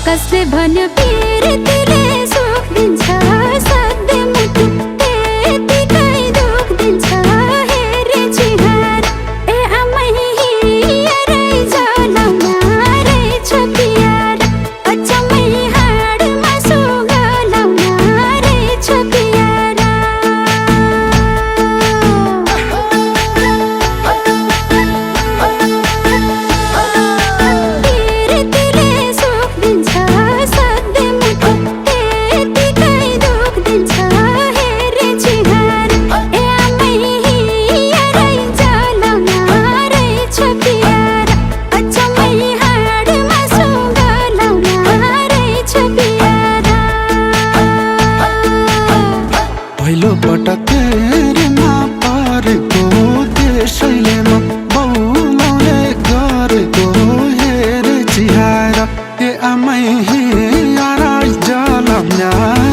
कसले भन्यो पिरतिले सुख दिन्छ सधैँ मुटु त्यतिकै दुख दिन्छ हेरे चिहार ए आमै हिँडै जलाउन रहेछ प्यार अचम्मै हाडमा सुगलाउन रहेछ प्यार पिरतिले सुख दिन्छ सधैँ मुटु त्यतिकै दुख दिन्छ हेरे चिहार ए आमै हिँडै जलाउन रहेछ प्यार अचम्मै हाडमा सुगलाउन रहेछ प्यार पहिलो पटक तेरेमा परेको त्यसैले म बौलाउने गरेको हेरे चिहार ए आमै हिँडै जलाउन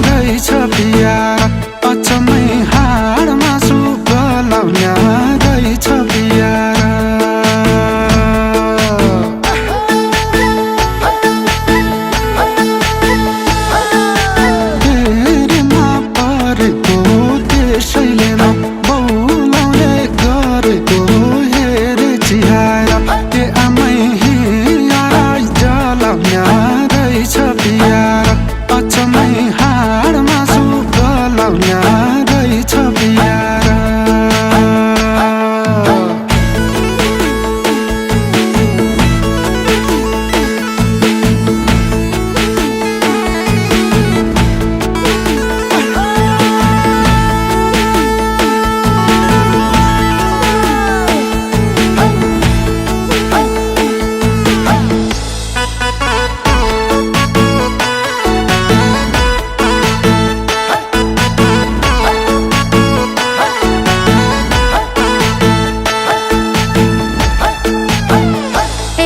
रहेछ प्यार अचम्मै हाडमा सुगलाउन रहेछ प्यार तेरेमा परेको त्यसैले म बौलाउने गरेको हेरे चिहार ए आमै हिँडै जलाउन रहेछ प्यार अचम्मै हाडमा सुगलाउन रहेछ प्यार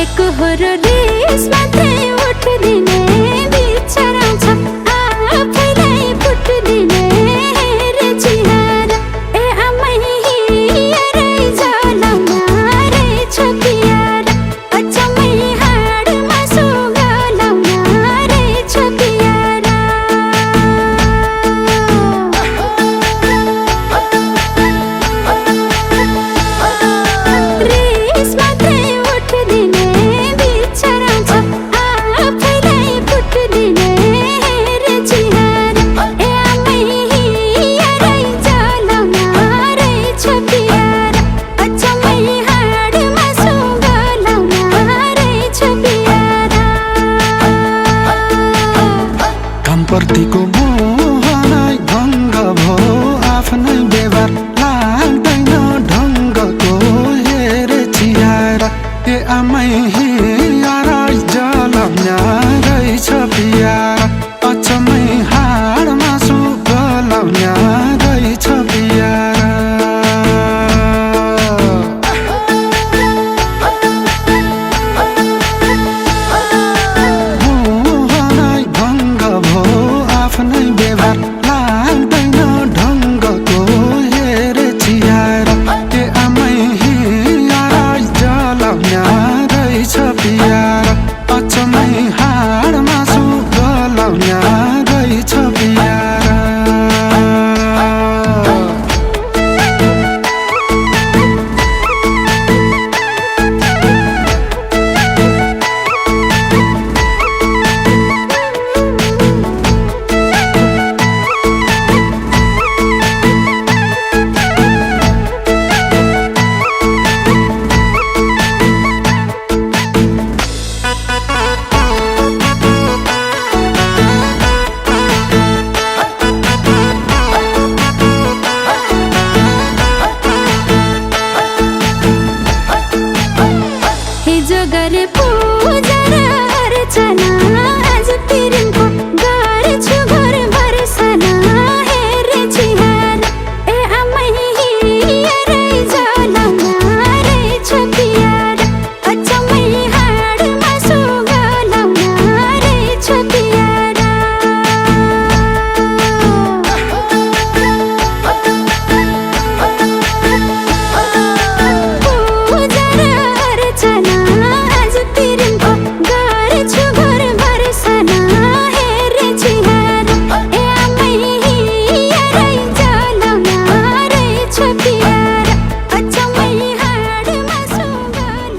एकहोरो रिस मात्रै उठ्दिने बिचराउँछ आफैलाई फुट्दिने हेरे चिहार ए आमै हिँडै जलाउन रहेछ प्यार अचम्मै हाडमा सुगलाउन रहेछ प्यार रिस मात्रै उठ्दिने बिचराउँछ आफैलाई फुट्दिने हेरे चिहार ए आमै हिँडै जलाउन रहेछ प्यार अचम्मै हाडमा सुगलाउन रहेछ प्यार कामप्रतिको मोह नै भङ्ग भो आफ्नै व्यवहार लाग्दैन ढङ्गको हेरे चिहार ए आमै हिँडै जलाउन रहेछ प्यार अचम्मै हाडमा सुगलाउन रहेछ प्यार मोह नै भङ्ग भो आफ्नै गरे पूजा र अर्चना आज तिरनको गर्छु घरभर सना हेरे छिहार ए आमै हिँडै जलाउन रहेछ पियार अचम्मै हाडमा सुगलाउन रहेछ पियार पूजा र अर्चना आज तिरनको गर्छु घरभर सना हेरे छिहार ए आमै हिँडै जलाउन रहेछ पियार अचम्मै हाडमा सुगलाउन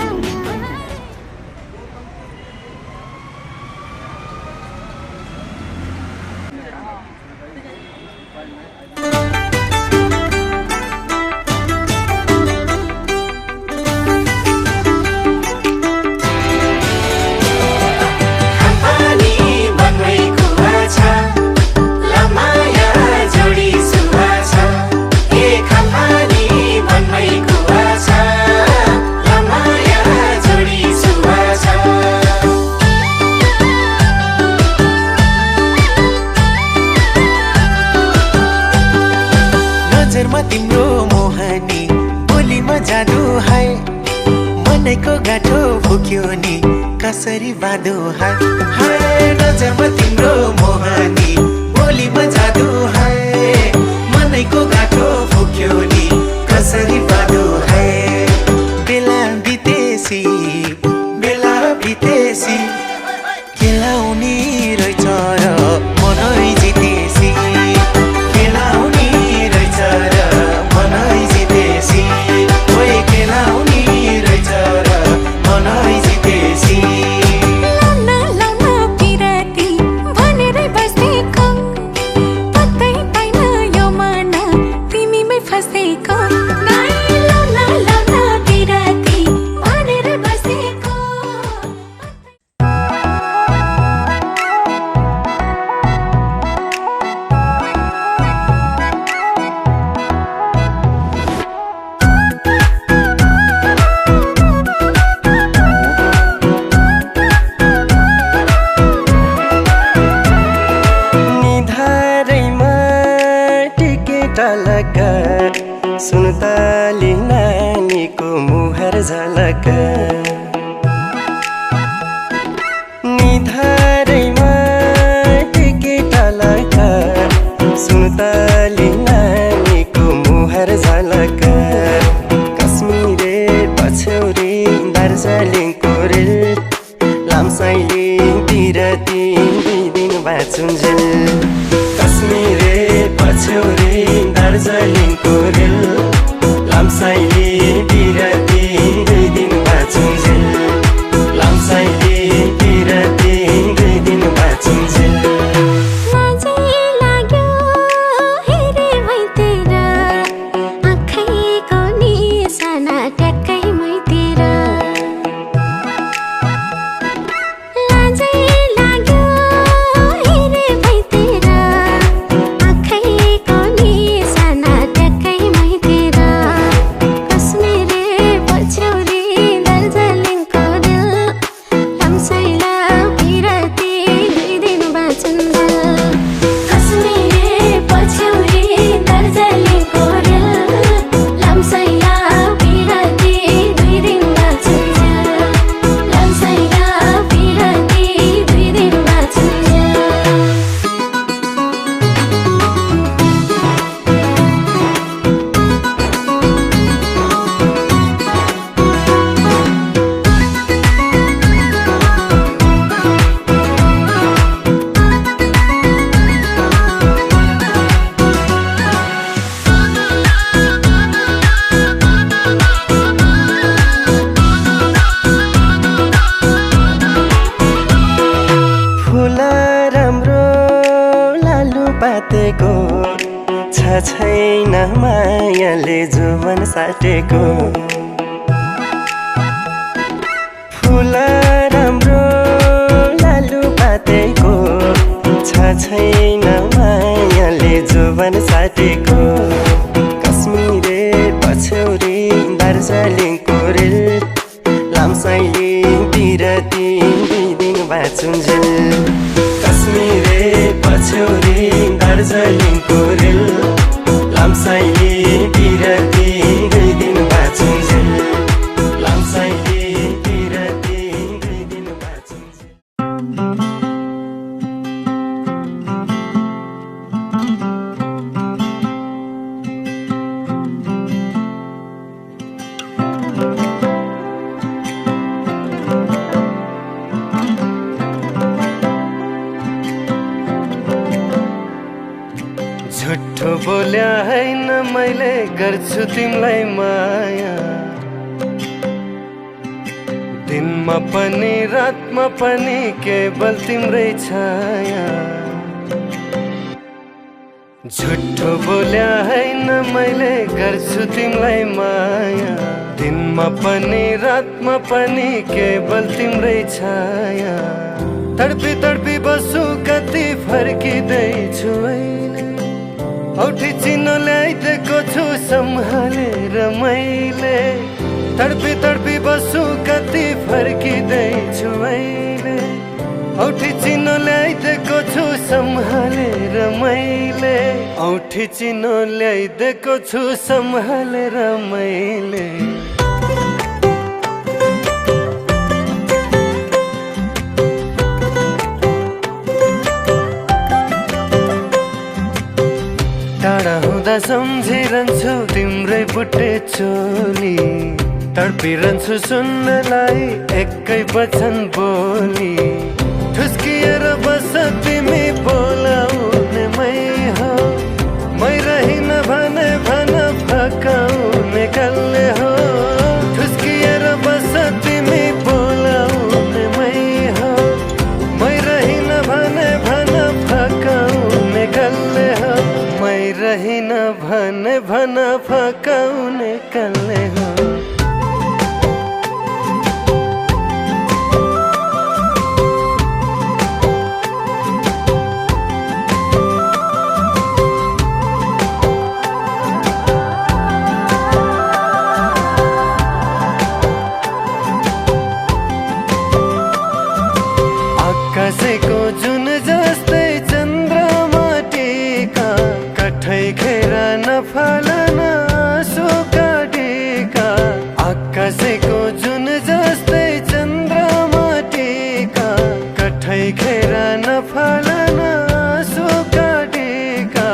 खम्पानी मनमै कुवा छ लमाया जोडी सुवा छ ए खम्पानी मनमै कुवा छ लमाया जोडी सुवा छ नजरमा तिम्रो मोहनी बोलीमा जादु है मनैको गाठो फुक्यो नि कसरी बाँधो है नजरमा तिम्रो मोहनी बोलीमा जादु है मनैको गाठो फुक्यो नि कसरी बाँधो है बेला बितेसी खेलाउने रहेछ र मनै जितेसी खेलाउने रहेछ र मनै जितेसी ओए खेलाउने रहेछ र मनै जितेसी लाउन लाउन पिराती भनेरै बसेको पत्तै पाइन यो मन तिमीमै फसेको नाइ लाउन लाउन पिराती भनेरै बसेको निधारैमा टिकेट लगा सुनताली नानीको मुहार झलक निधारैमा टिकेट लगा सुनताली नानीको मुहार झलक कश्मीरे पछ्यौरी दार्जिलिङको रेल लामसाइले बिरती 2 दिन बाँचुन्जेल कश्मीरे पछ्यौरी दार्जिलिङको रेल लामसाइले बिरती 2 दिन बाँचुन्जेल लामसाइले बिरती 2 दिन बाँचुन्जेल लाजै लाग्यो हेरे मैतिर आँखैको निशाना ट्याक्कै मैतिर लाजै लाग्यो हेरे मैतिर आँखैको निशाना ट्याक्कै मैतिर कश्मीरे पछ्यौरी दार्जिलिङको रेल लामसाइला बिरती 2 दिन बाँचुन्जेल कश्मीरे पछ्यौरी दार्जिलिङको रेल लामसाइला बिरती 2 दिन बाँचुन्जेल लामसाइला बिरती 2 दिन बाँचुन्जेल फुल राम्रो लालु पातेको छैन मायाले जुवन साटेको फुल राम्रो लालु पातेको छैन मायाले जुवन साटेको कश्मीरे पछ्यौरी दार्जिलिङको रेल लामसाइले पिरती 2 दिन बाँचुन्जेल कश्मीरे पछ्यौरी दार्जिलिङको रेल लाम्साइले पिरती 2 दिन बाँचुन्जेल लाम्साइले पिरती 2 दिन बाँचुन्जेल झुट्ठो बोल्या हैन मैले गर्छु तिमीलाई माया दिनमा पनि रातमा पनि केवल तिम्रै छाया झुट्ठो बोल्या हैन मैले गर्छु तिमीलाई माया दिनमा पनि रातमा पनि केवल तिम्रै छाया तडपी तडपी बसु कति फर्किँदैछु अहिले औठी चिनो ल्याइदिएको छु सम्हालेर मैले तडपी तडपी बसु कति फर्किँदैछु अहिले औठी चिनो ल्याइदिएको छु सम्हालेर मैले औठी चिनो ल्याइदिएको छु सम्हालेर मैले टाढा हुँदा सम्झिरहन्छु तिम्रै बुट्टे चोली तडपिरहन्छु सुन्नलाई एकै वचन बोली ठुस्किएर बस तिमी बोलाउने मै हो मै रहिन भने भन फकाउने कसले हो ठुस्किएर बस तिमी बोलाउने मै हो मै रहिन भने भन फकाउने कसले हो मै रहिन भने भन फकाउने कसले हो आकाशको जुन जस्तै चन्द्रमा टीका कठै खेरा नफालन आँसुका टीका आकाशको जुन जस्तै चन्द्रमा टीका कठै खेरा नफालन आँसुका टीका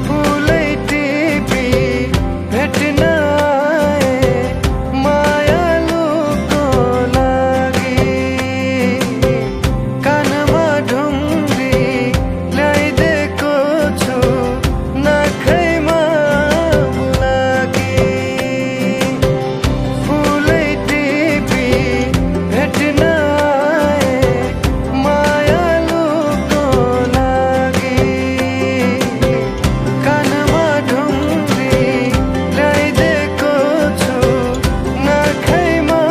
फुलै टिपी भेट्न आए मायालुको लागि कानमा ढुङ्ग्री ल्याइदिएको छु नाखैमा बुलाकी फुलै टिपी भेट्न आए मायालुको लागि कानमा ढुङ्ग्री ल्याइदिएको छु नाखैमा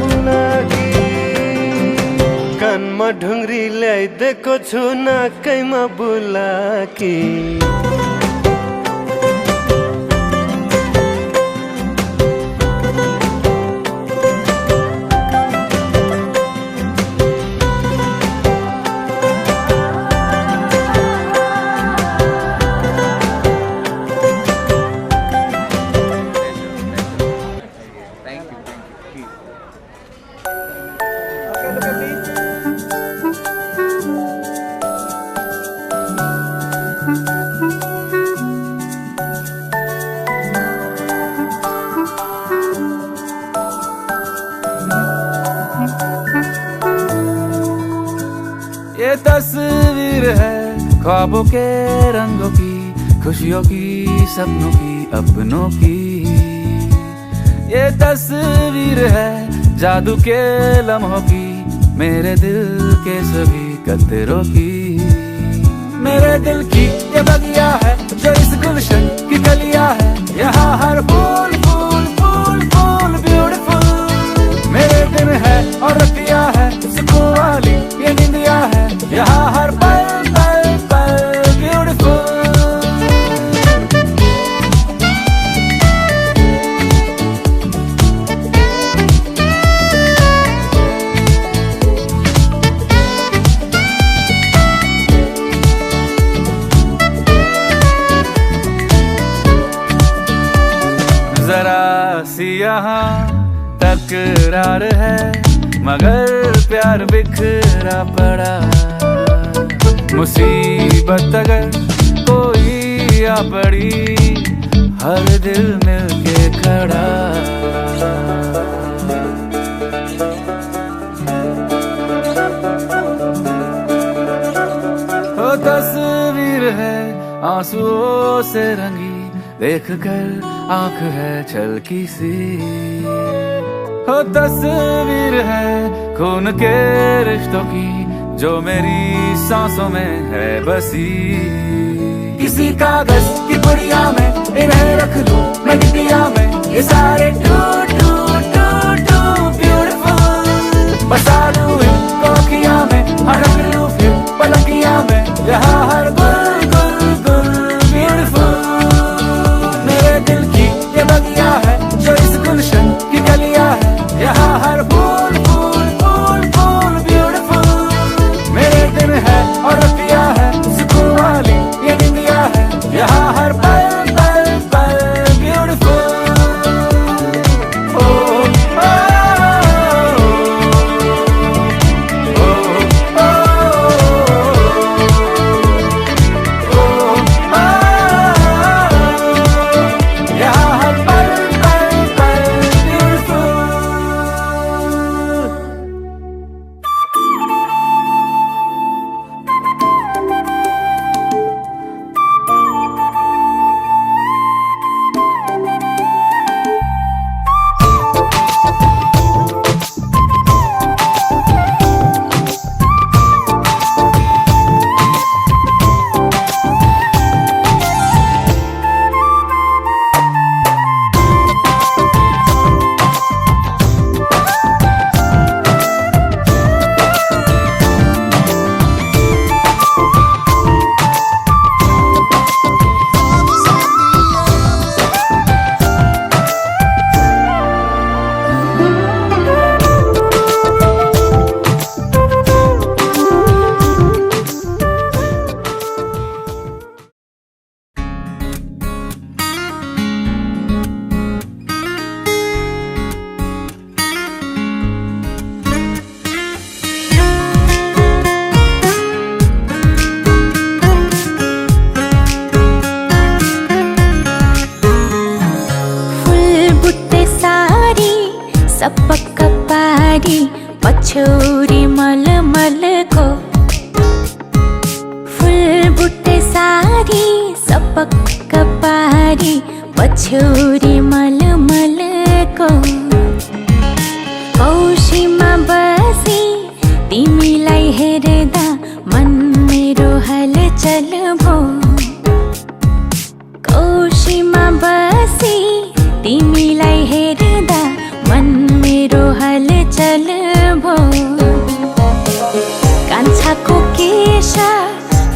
बुलाकी कानमा ढुङ्ग्री ल्याइदिएको छु नाकैमा बुलाकी ये तस्वीर है ख्वाबों के रंगों की खुशियों की सपनों की अपनों की ये तस्वीर है जादू के लम्हों की मेरे दिल के सभी कतरों की मेरे दिल की ये बगिया है जो इस गुलशन की कलियां है यहाँ हर फूल फूल फूल फूल ब्यूटीफुल मेरे दिन है और रतिया है सुकून वाली ये निंदिया है यहाँ हर पल पल पल ब्यूटीफुल प्यार है मगर प्यार बिखरा पड़ा। मुसीबत अगर कोई आ पड़ी हर दिल मिलके खड़ा। ओ तस्वीर है आंसुओं से रंगी, देख कर आंख है छलकी सी। हो तस्वीर है खून के रिश्तों की जो मेरी सांसों में है बसी। किसी कागज की पुड़िया में इन्हें रख लूं मैं डिबिया में, ये सारे too too too too beautiful. बसा लूं इनको अखियां में, हड़क लूं फिर पलकियां में, यहाँ हर गुल गुल गुल ब्यूटीफुल। मेरे दिल की ये बगिया है जो इस गुलशन की गलियां है, यहाँ हर फूल फूल फूल फूल ब्यूटीफुल। मेरे दिन है और रतिया है सुकून वाली ये निंदिया है, यहाँ हर पल पल पल ब्यूटीफुल। सपक पारी पछौरी मलमल को, फुल बुट्टे सारी सपक पारी पछौरी मलमल को। कौशीमा बसी तिमीलाई हेर्दा मन मेरो हलचल भो। कौशीमा बसी तिमीलाई हेर्दा मन मेरो हलचल भो। कान्छाको केश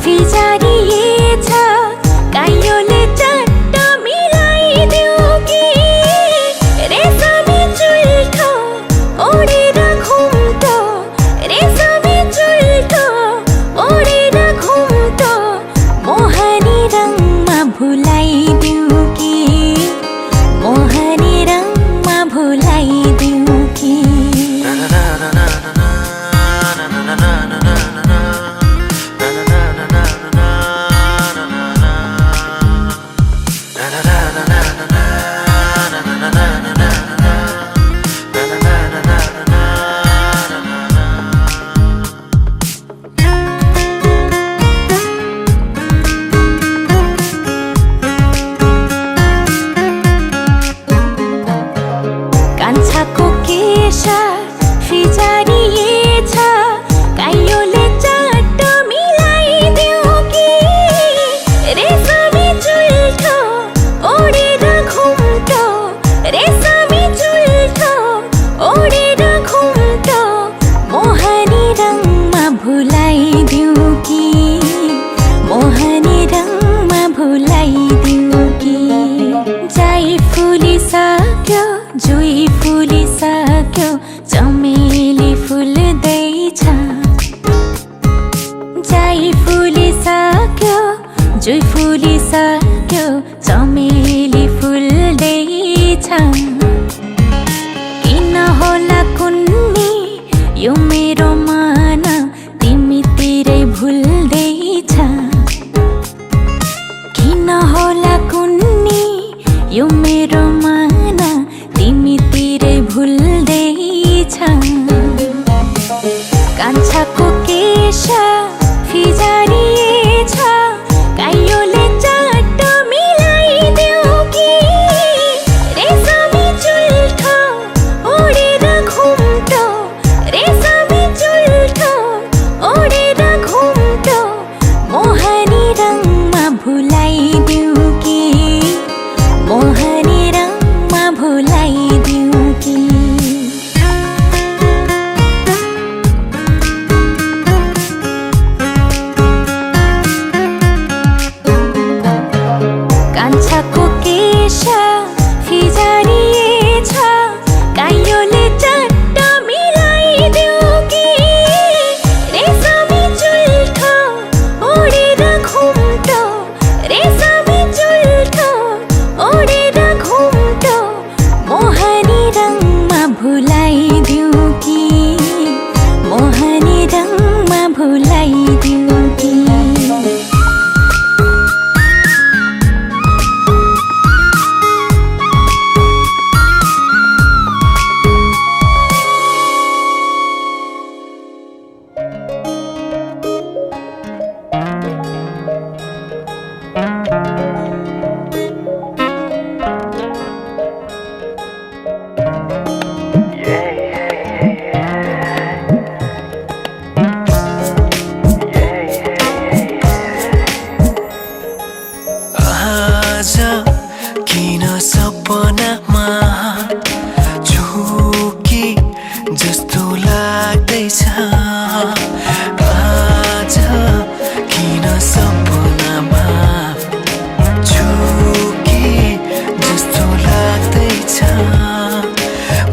फिजारिएछ काइयोले चट्ट मिलाइदेऊ कि, रेशमी चुल्ठो ओढेर घुम्टो, रेशमी चुल्ठो ओढेर घुम्टो, मोहनी रङमा भुलाइदेऊ कि, मोहनी रङमा भुलाइदेऊ कि। कान्छाको केश फिजारिएछ काइयोले चट्ट मिलाइदेऊ कि, रेशमी चुल्ठो ओढेर घुम्टो, रेशमी चुल्ठो ओढेर घुम्टो, मोहनी रङमा भुलाइदेऊ कि, मोहनी रङमा भुलाइदेऊ कि। जाई फुलिसक्यो जुई फुलिसक्यो चमेली फुल्दैछ, जाई फुलिसक्यो जुई फुलिसक्यो चमेली फुल्दैछ। किन होला जस्तो लाग्दैछ आज किन सपनामा छु कि जस्तो लाग्दैछ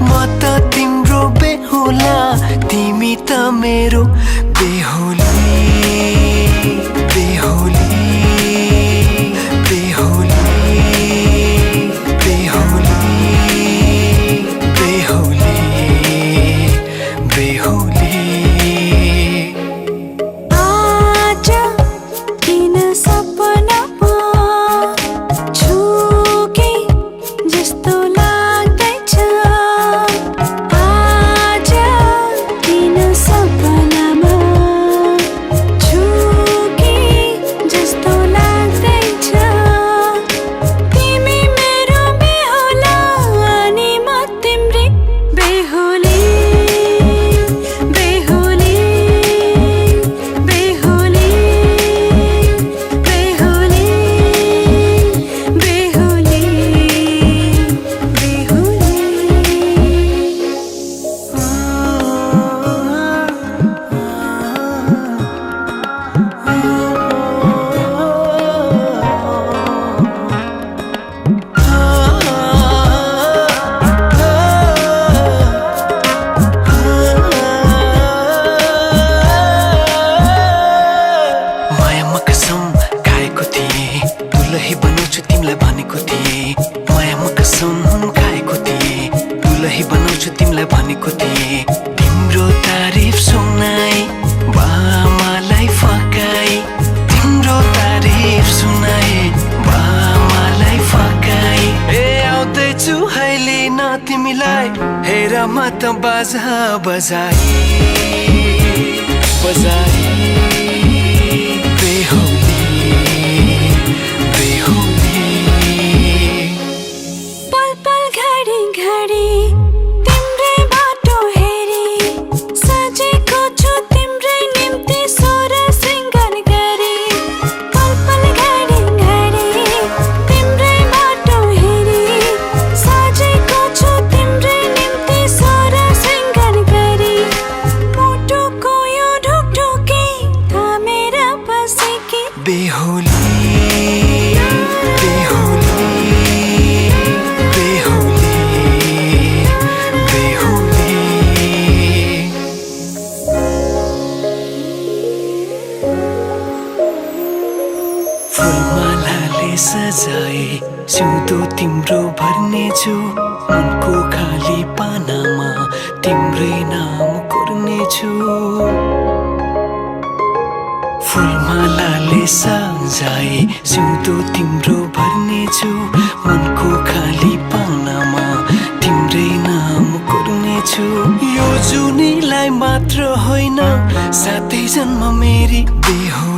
म त तिम्रो बेहुला तिमी त मेरो बेहुली बेहुली बेहुली बेहुली बेहुली आज किन सपनामा छु कि जस्तो लाग्दैछ आज किन सपनामा छु कि जस्तो लाग्दैछ तिमी मेरो बेहुला अनि म तिम्रै बेहुली बेहुली बेहुली बेहुली बेहुली मायामा कसम खाएको थिएँ दुलही बनाउँछु तिमीलाई भनेको थिएँ मायामा कसम खाएको थिएँ दुलही बनाउँछु तिमीलाई भनेको थिएँ तिम्रो तारिफ सुनाई बामालाई फकाई तिम्रो तारिफ सुनाई बामालाई फकाई ए आउँदैछु अहिले न तिमीलाई हेर म त बाजा बजाई बजाई बेहुली बेहुली पल पल घडी घडी तिम्रै बाटो हेरी सजेको छु तिम्रै निम्ति सोह्र श्रृङ्गार गरी पल पल घडी घडी तिम्रै बाटो हेरी सजेको छु तिम्रै निम्ति सोह्र श्रृङ्गार गरी मुटुको यो ढुकढुकी थामेर बसेकी बेहुली बेहुली बेहुली बेहुली फुलमालाले सजाए सिउँदो तिम्रो भर्नेछु मनको खाली पानामा तिम्रै नाम कोर्नेछु फुलमालाले सजाए सिउँदो तिम्रो भर्नेछु मनको खाली पानामा तिम्रै नाम कोर्नेछु यो जुनीलाई मात्र होइन सातै जन्म मेरी बेहुली